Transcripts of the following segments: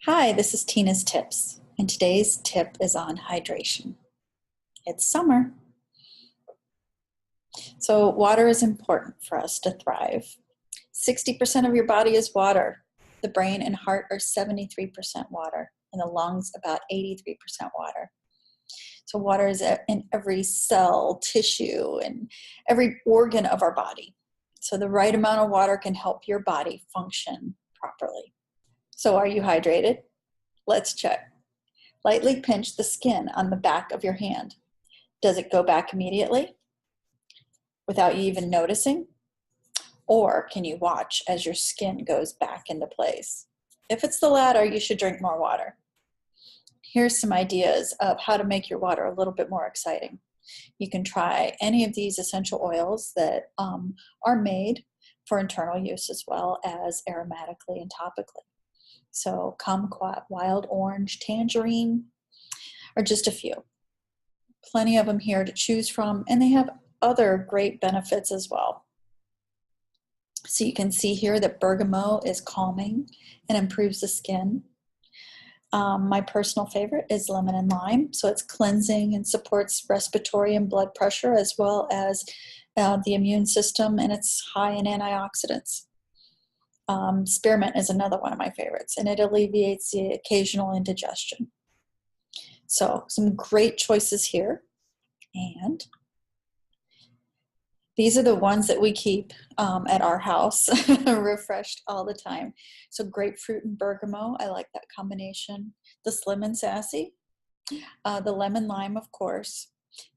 Hi, this is Tina's Tips, and today's tip is on hydration. It's summer, so water is important for us to thrive. 60% of your body is water. The brain and heart are 73% water, and the lungs about 83% water. So water is in every cell, tissue, and every organ of our body. So the right amount of water can help your body function properly. So are you hydrated? Let's check. Lightly pinch the skin on the back of your hand. Does it go back immediately without you even noticing? Or can you watch as your skin goes back into place? If it's the latter, you should drink more water. Here's some ideas of how to make your water a little bit more exciting. You can try any of these essential oils that are made for internal use as well as aromatically and topically. So kumquat, wild orange, tangerine are just a few. Plenty of them here to choose from, and they have other great benefits as well. So you can see here that bergamot is calming and improves the skin. My personal favorite is lemon and lime. So it's cleansing and supports respiratory and blood pressure as well as the immune system, and it's high in antioxidants. Spearmint is another one of my favorites, and it alleviates the occasional indigestion. So some great choices here. And these are the ones that we keep at our house, refreshed all the time. So grapefruit and bergamot, I like that combination. The slim and sassy, the lemon lime, of course,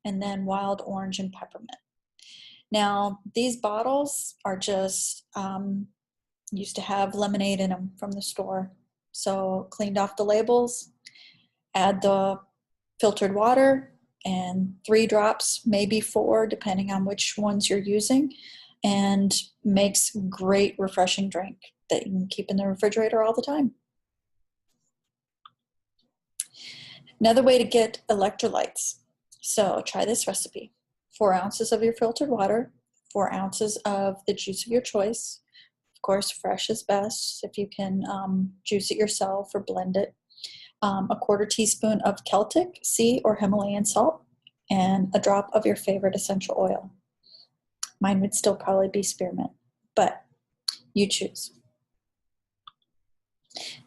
and then wild orange and peppermint. Now, these bottles are just, used to have lemonade in them from the store. So cleaned off the labels, add the filtered water, and 3 drops, maybe 4, depending on which ones you're using, and makes great refreshing drink that you can keep in the refrigerator all the time. Another way to get electrolytes. So try this recipe. 4 ounces of your filtered water, 4 ounces of the juice of your choice. Of course, fresh is best if you can juice it yourself or blend it. A 1/4 teaspoon of Celtic, sea, or Himalayan salt, and a drop of your favorite essential oil. Mine would still probably be spearmint, but you choose.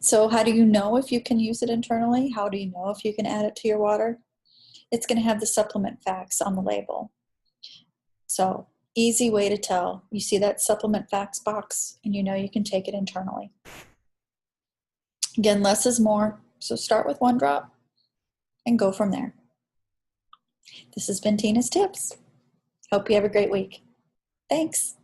So how do you know if you can use it internally? How do you know if you can add it to your water? It's going to have the supplement facts on the label. So easy way to tell. You see that supplement facts box, and you know you can take it internally. Again, less is more. So start with 1 drop and go from there. This has been Tina's Tips. Hope you have a great week. Thanks.